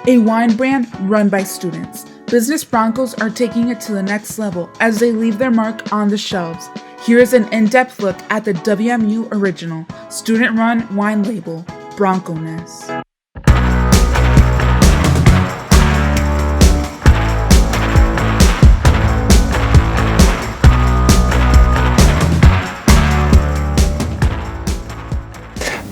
a wine brand run by students. Business Broncos are taking it to the next level as they leave their mark on the shelves. Here is an in-depth look at the WMU original, student-run wine label, Bronconess.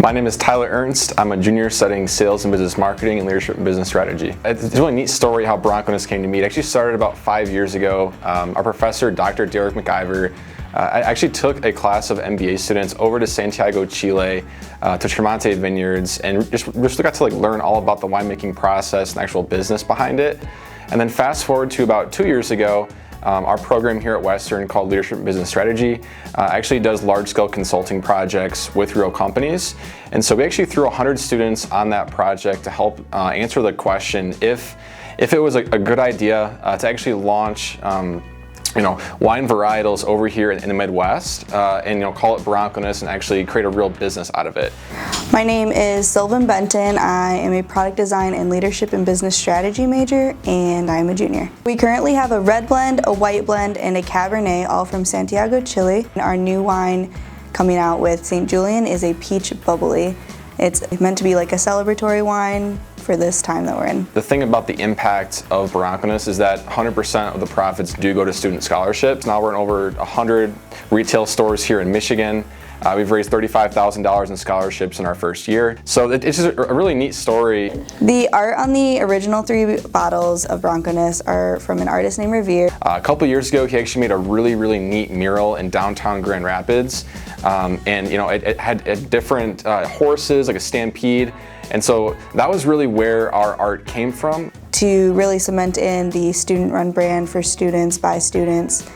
My name is Tyler Ernst. I'm a junior studying sales and business marketing and leadership and business strategy. It's a really neat story how Bronconess came to me. It actually started about 5 years ago. Our professor, Dr. Derek McIver, I actually took a class of MBA students over to Santiago, Chile, to Tremonte Vineyards, and just got to learn all about the winemaking process and actual business behind it. And then fast forward to about 2 years ago, our program here at Western called Leadership and Business Strategy actually does large-scale consulting projects with real companies. And so we actually threw 100 students on that project to help answer the question if it was a good idea to actually launch wine varietals over here in the Midwest and call it Bronconess and actually create a real business out of it. My name is Sylvan. I am a product design and leadership and business strategy major, and I'm a junior. We currently have a red blend, a white blend, and a Cabernet, all from Santiago, Chile. Our new wine coming out with St. Julian is a peach bubbly. It's meant to be like a celebratory wine for this time that we're in. The thing about the impact of Bronconess is that 100% of the profits do go to student scholarships. Now we're in over 100 retail stores here in Michigan. We've raised $35,000 in scholarships in our first year. So it's just a really neat story. The art on the original 3 bottles of Bronconess are from an artist named Revere. A couple years ago, he actually made a really neat mural in downtown Grand Rapids. It had different horses, like a stampede. And so that was really where our art came from. To really cement in the student-run brand for students by students,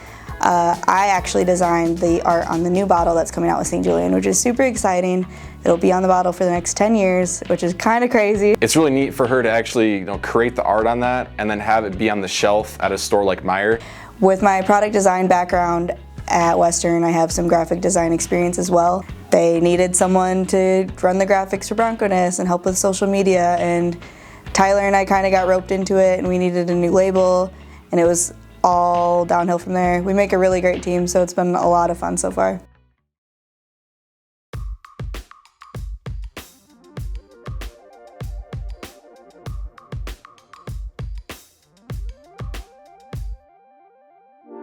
I actually designed the art on the new bottle that's coming out with St. Julian, which is super exciting. It'll be on the bottle for the next 10 years, which is kind of crazy. It's really neat for her to actually create the art on that and then have it be on the shelf at a store like Meijer. With my product design background at Western, I have some graphic design experience as well. They needed someone to run the graphics for Bronconess and help with social media, and Tyler and I kind of got roped into it, and we needed a new label, and it was all downhill from there. We make a really great team, so it's been a lot of fun so far.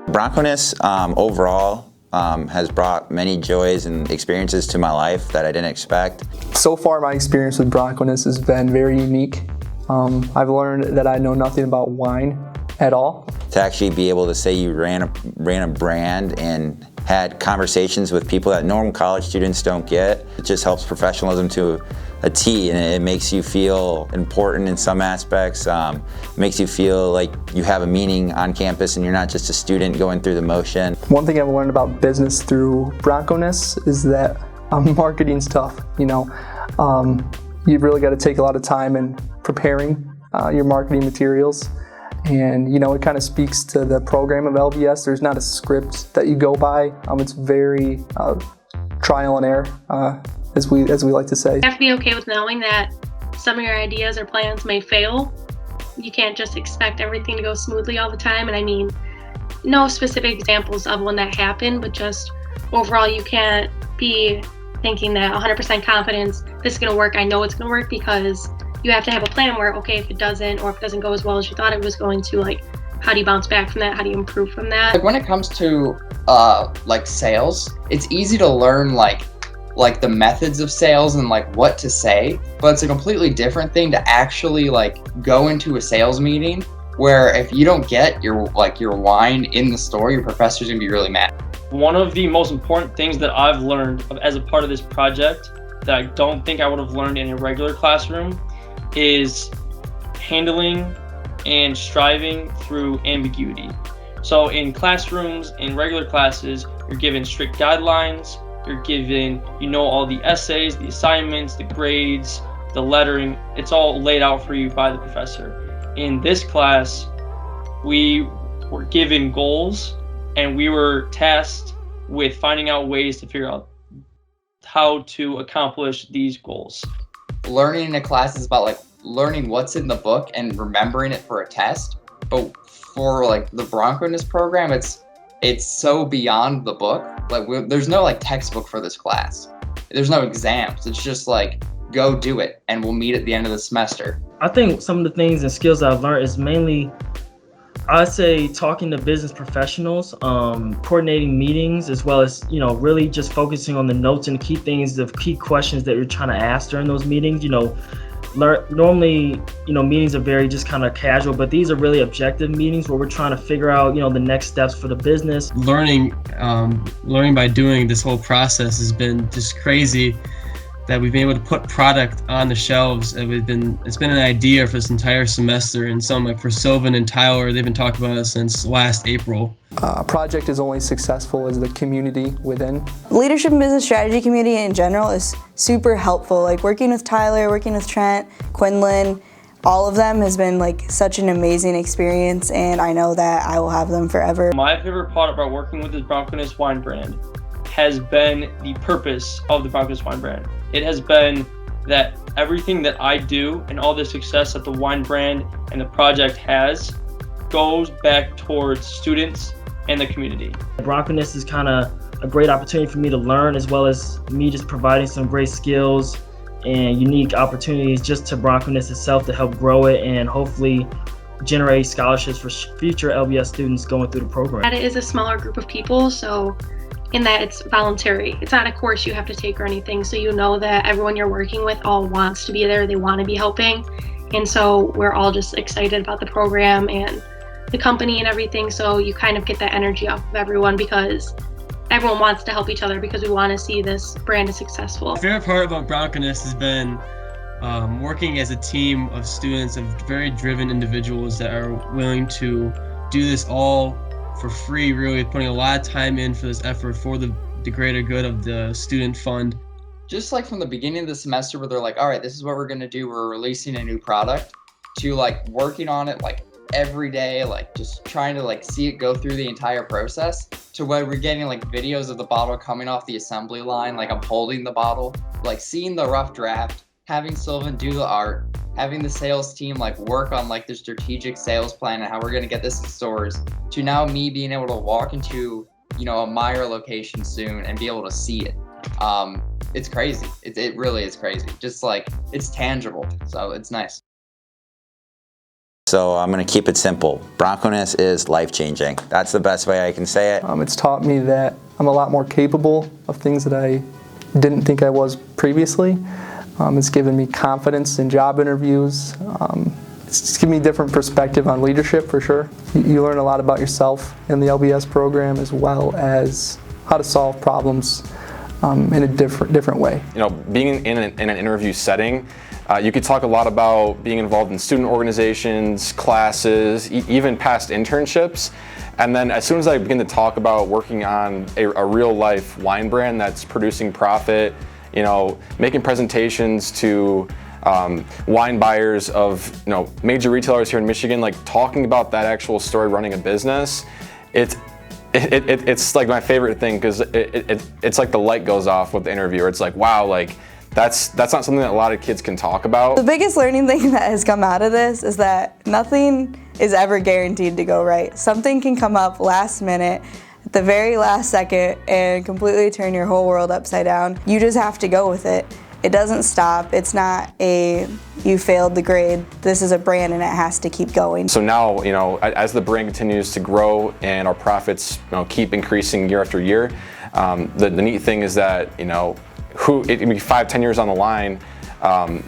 Bronconess overall has brought many joys and experiences to my life that I didn't expect. So far, my experience with Bronconess has been very unique. I've learned that I know nothing about wine at all. To actually be able to say you ran a brand and had conversations with people that normal college students don't get, it just helps professionalism to a T, and it makes you feel important in some aspects. Makes you feel like you have a meaning on campus and you're not just a student going through the motion. One thing I've learned about business through Bronconess is that marketing's tough. You've really got to take a lot of time in preparing your marketing materials. And it kind of speaks to the program of LBS. There's not a script that you go by. It's very trial and error, as we like to say. You have to be okay with knowing that some of your ideas or plans may fail. You can't just expect everything to go smoothly all the time. And I mean, no specific examples of when that happened, but just overall, you can't be thinking that 100% confidence, this is going to work. I know it's going to work, because you have to have a plan where, okay, if it doesn't, or if it doesn't go as well as you thought it was going to, how do you bounce back from that? How do you improve from that? When it comes to sales, it's easy to learn the methods of sales and what to say, but it's a completely different thing to actually go into a sales meeting where if you don't get your wine in the store, your professor's gonna be really mad. One of the most important things that I've learned as a part of this project that I don't think I would have learned in a regular classroom is handling and striving through ambiguity. So in classrooms, in regular classes, you're given strict guidelines, you're given, all the essays, the assignments, the grades, the lettering, it's all laid out for you by the professor. In this class, we were given goals and we were tasked with finding out ways to figure out how to accomplish these goals. Learning in a class is about learning what's in the book and remembering it for a test. But for like the Bronconess program, it's so beyond the book. Like there's no like textbook for this class. There's no exams. It's just like, go do it, and we'll meet at the end of the semester. I think some of the things and skills I've learned is mainly, I'd say, talking to business professionals, coordinating meetings, as well as, really just focusing on the notes and key things, the key questions that you're trying to ask during those meetings. Normally, meetings are very just kind of casual, but these are really objective meetings where we're trying to figure out, the next steps for the business. Learning by doing this whole process has been just crazy, that we've been able to put product on the shelves. It's been an idea for this entire semester, and for Sylvan and Tyler, they've been talking about it since last April. A project is only successful as the community within. Leadership and business strategy community in general is super helpful. Like working with Tyler, working with Trent, Quinlan, all of them has been like such an amazing experience, and I know that I will have them forever. My favorite part about working with this Bronconess wine brand has been the purpose of the Bronconess wine brand. It has been that everything that I do and all the success that the wine brand and the project has goes back towards students and the community. Bronconess is kind of a great opportunity for me to learn, as well as me just providing some great skills and unique opportunities just to Bronconess itself to help grow it and hopefully generate scholarships for future LBS students going through the program. It is a smaller group of people, so in that it's voluntary. It's not a course you have to take or anything, so you know that everyone you're working with all wants to be there, they want to be helping, and so we're all just excited about the program and the company and everything, so you kind of get that energy off of everyone because everyone wants to help each other because we want to see this brand as successful. My favorite part about Bronconess has been working as a team of students, of very driven individuals that are willing to do this all for free, really putting a lot of time in for this effort for the greater good of the student fund. Just like from the beginning of the semester where they're like, all right, this is what we're gonna do, we're releasing a new product, to like working on it like every day, like just trying to like see it go through the entire process, to where we're getting like videos of the bottle coming off the assembly line, like I'm holding the bottle, like seeing the rough draft, having Sylvan do the art, having the sales team like work on like the strategic sales plan and how we're gonna get this in stores, to now me being able to walk into, a Meyer location soon and be able to see it. It's crazy. It really is crazy. Just like, it's tangible, so it's nice. So I'm going to keep it simple. Bronconess is life-changing. That's the best way I can say it. It's taught me that I'm a lot more capable of things that I didn't think I was previously. It's given me confidence in job interviews. It's given me a different perspective on leadership, for sure. You learn a lot about yourself in the LBS program, as well as how to solve problems in a different way. Being in an interview setting, you could talk a lot about being involved in student organizations, classes, even past internships. And then as soon as I begin to talk about working on a real life wine brand that's producing profit, making presentations to wine buyers of major retailers here in Michigan, like talking about that actual story, running a business, it's like my favorite thing, because it's like the light goes off with the interviewer. It's like, wow, like that's not something that a lot of kids can talk about. The biggest learning thing that has come out of this is that nothing is ever guaranteed to go right. Something can come up last minute, at the very last second, and completely turn your whole world upside down. You just have to go with it. It doesn't stop. It's not you failed the grade. This is a brand and it has to keep going. So now, as the brand continues to grow and our profits keep increasing year after year, the neat thing is that, it can be 5-10 years on the line,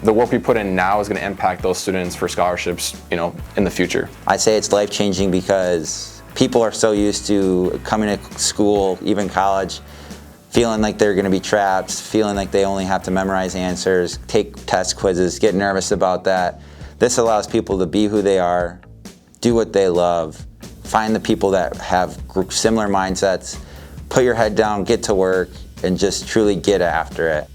the work we put in now is going to impact those students for scholarships, in the future. I say it's life-changing because people are so used to coming to school, even college, feeling like they're going to be trapped, feeling like they only have to memorize answers, take test quizzes, get nervous about that. This allows people to be who they are, do what they love, find the people that have similar mindsets, put your head down, get to work, and just truly get after it.